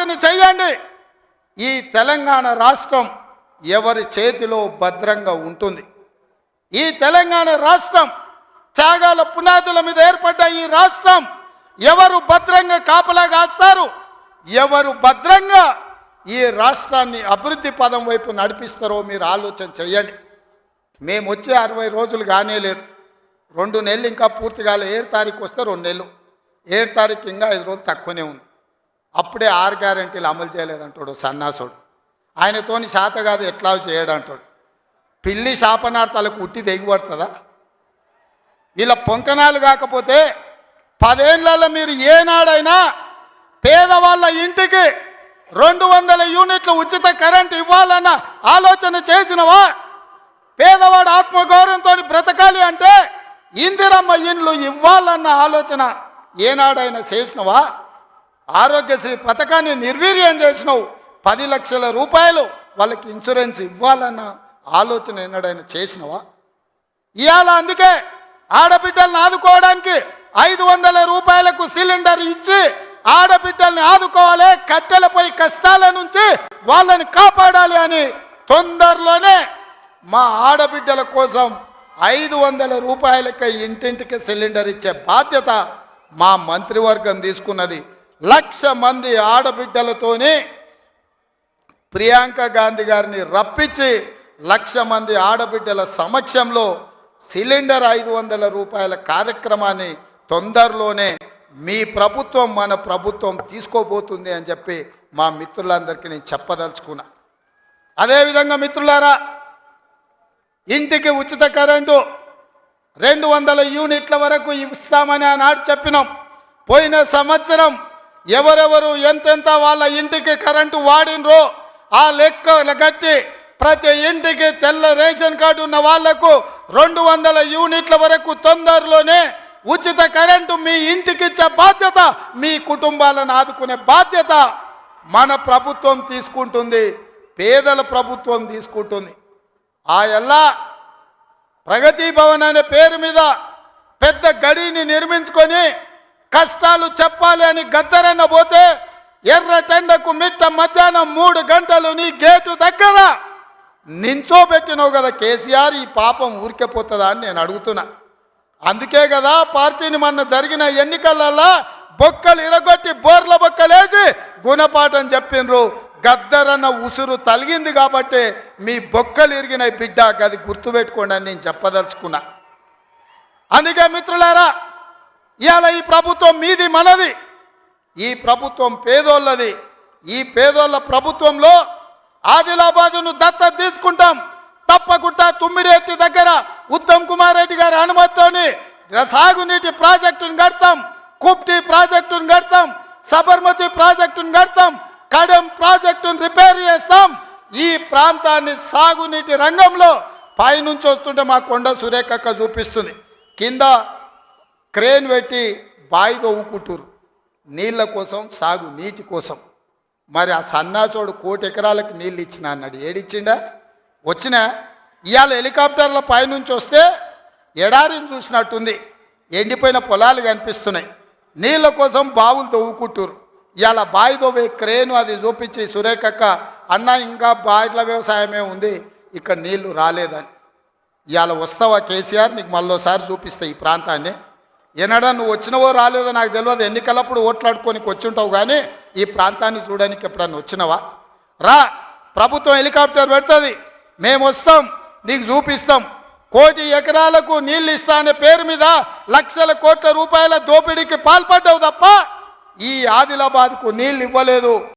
ఆలోచన చేయండి. ఈ తెలంగాణ రాష్ట్రం ఎవరి చేతిలో భద్రంగా ఉంటుంది? ఈ తెలంగాణ రాష్ట్రం త్యాగాల పునాదుల మీద ఏర్పడ్డ ఈ రాష్ట్రం ఎవరు భద్రంగా కాపలా కాస్తారు? ఎవరు భద్రంగా ఈ రాష్ట్రాన్ని అభివృద్ధి పదం వైపు నడిపిస్తారో మీరు ఆలోచన చేయండి. మేము వచ్చే 60 రోజులు కానే లేదు, 2 నెలలు ఇంకా పూర్తి కాలే. 7 తారీఖు వస్తే 2 నెలలు, 7 తారీఖు ఇంకా 5 రోజులు తక్కువనే ఉంది. అప్పుడే 6 గ్యారెంటీలు అమలు చేయలేదంటాడు సన్నాసుడు. ఆయనతోని శాత కాదు ఎట్లా చేయడంటాడు. పిల్లి శాపనార్థాలకు ఉట్టి తెగిపడుతుందా? వీళ్ళ పొంకనాలు కాకపోతే 10 ఏళ్లలో మీరు ఏనాడైనా పేదవాళ్ళ ఇంటికి 200 యూనిట్లు ఉచిత కరెంట్ ఇవ్వాలన్న ఆలోచన చేసినవా? పేదవాడు ఆత్మగౌరవంతో బ్రతకాలి అంటే ఇందిరమ్మ ఇండ్లు ఇవ్వాలన్న ఆలోచన ఏనాడైనా చేసినవా? ఆరోగ్యశ్రీ పథకాన్ని నిర్వీర్యం చేసినావు. 10 లక్షల రూపాయలు వాళ్ళకి ఇన్సూరెన్స్ ఇవ్వాలన్న ఆలోచన ఏనాడైనా చేసినవా? ఇవాళ అందుకే ఆడబిడ్డలను ఆదుకోవడానికి 500 రూపాయలకు సిలిండర్ ఇచ్చి ఆడబిడ్డల్ని ఆదుకోవాలి, కట్టెలపై కష్టాల నుంచి వాళ్ళని కాపాడాలి అని తొందరలోనే మా ఆడబిడ్డల కోసం 500 రూపాయలకి ఇంటింటికి సిలిండర్ ఇచ్చే బాధ్యత మా మంత్రివర్గం తీసుకున్నది. 1,00,000 మంది ఆడబిడ్డలతోనే ప్రియాంక గాంధీ గారిని రప్పించి 1,00,000 మంది ఆడబిడ్డల సమక్షంలో సిలిండర్ 500 రూపాయల కార్యక్రమాన్ని తొందరలోనే మీ ప్రభుత్వం మన ప్రభుత్వం తీసుకోబోతుంది అని చెప్పి మా మిత్రులందరికీ నేను చెప్పదలుచుకున్నా. అదేవిధంగా మిత్రులారా, ఇంటికి ఉచిత కరెంటు 200 యూనిట్ల వరకు ఇస్తామని ఆనాడు చెప్పినాం. పోయిన సంవత్సరం ఎవరెవరు ఎంతెంత వాళ్ళ ఇంటికి కరెంటు వాడినరో ఆ లెక్కలు కట్టి ప్రతి ఇంటికి తెల్ల రేషన్ కార్డు ఉన్న వాళ్లకు 200 యూనిట్ల వరకు తొందరలోనే ఉచిత కరెంటు మీ ఇంటికి ఇచ్చే బాధ్యత, మీ కుటుంబాలను ఆదుకునే బాధ్యత మన ప్రభుత్వం తీసుకుంటుంది, పేదల ప్రభుత్వం తీసుకుంటుంది. ఆ ఎల్లా ప్రగతి భవన్ అనే పేరు మీద పెద్ద గడిని నిర్మించుకొని కష్టాలు చెప్పాలి అని గద్దరన్న పోతే ఎర్రటెండకు మిట్ట మధ్యాహ్నం 3 గంటలు నీ గేటు దగ్గర నించోబెట్టినావు కదా కేసీఆర్. ఈ పాపం ఊరికెపోతుందా అని నేను అడుగుతున్నా. అందుకే కదా పార్టీని మొన్న జరిగిన ఎన్నికలలో బొక్కలు ఇరగొట్టి బోర్ల బొక్కలేసి గుణపాఠం చెప్పిండ్రు. గద్దరన్న ఉసురు తలిగింది కాబట్టి మీ బొక్కలు ఇరిగిన బిడ్డ, అది గుర్తుపెట్టుకోండి అని నేను చెప్పదలుచుకున్నా. అందుకే మిత్రులారా, ఇవాళ ఈ ప్రభుత్వం మీది మనది, ఈ ప్రభుత్వం పేదోళ్ళది. ఈ పేదోళ్ళ ప్రభుత్వంలో ఆదిలాబాదును దత్తత తీసుకుంటాం. తప్పకుండా తుమ్మిడిఎత్తి దగ్గర ఉత్తమ్ కుమార్ రెడ్డి గారి అనుమతితోని సాగునీటి ప్రాజెక్టును కడతాం, కుప్టి ప్రాజెక్టును కడతాం, సబర్మతి ప్రాజెక్టును కడతాం, కడెం ప్రాజెక్టును రిపేర్ చేస్తాం. ఈ ప్రాంతాన్ని సాగునీటి రంగంలో పైనుంచి వస్తుంటే మా కొండ సురేఖక్క చూపిస్తుంది, కింద క్రేన్ పెట్టి బాయి తవ్వుకుంటారు నీళ్ళ కోసం, సాగు నీటి కోసం. మరి ఆ సన్నాసోడు 1 కోటి ఎకరాలకు నీళ్ళు ఇచ్చినా అన్నాడు. ఏడిచ్చిండా? వచ్చినా ఇవాళ హెలికాప్టర్ల పైనుంచి వస్తే ఎడారిని చూసినట్టుంది, ఎండిపోయిన పొలాలు కనిపిస్తున్నాయి. నీళ్ళ కోసం బావులు తవ్వుకుంటారు. ఇవాళ బావి తవ్వే క్రేను అది చూపించి సురేఖక్క అన్న ఇంకా బాయిల వ్యవసాయమే ఉంది, ఇక్కడ నీళ్లు రాలేదని. ఇవాళ వస్తావా కేసీఆర్? నీకు మళ్ళోసారి చూపిస్తా ఈ ప్రాంతాన్ని. ఎన్నడా నువ్వు వచ్చినవో రాలేదో నాకు తెలియదు, ఎన్నికలప్పుడు ఓట్లాడుకోనికి వచ్చుంటావు, కానీ ఈ ప్రాంతాన్ని చూడడానికి ఎప్పుడన్నా వచ్చినవా? రా, ప్రభుత్వం హెలికాప్టర్ పెడుతుంది, మేము వస్తాం, నీకు చూపిస్తాం. 1 కోటి ఎకరాలకు నీళ్ళు ఇస్తా అనే పేరు మీద లక్షల కోట్ల రూపాయల దోపిడీకి పాల్పడ్డావు తప్ప ఈ ఆదిలాబాద్కు నీళ్ళు ఇవ్వలేదు.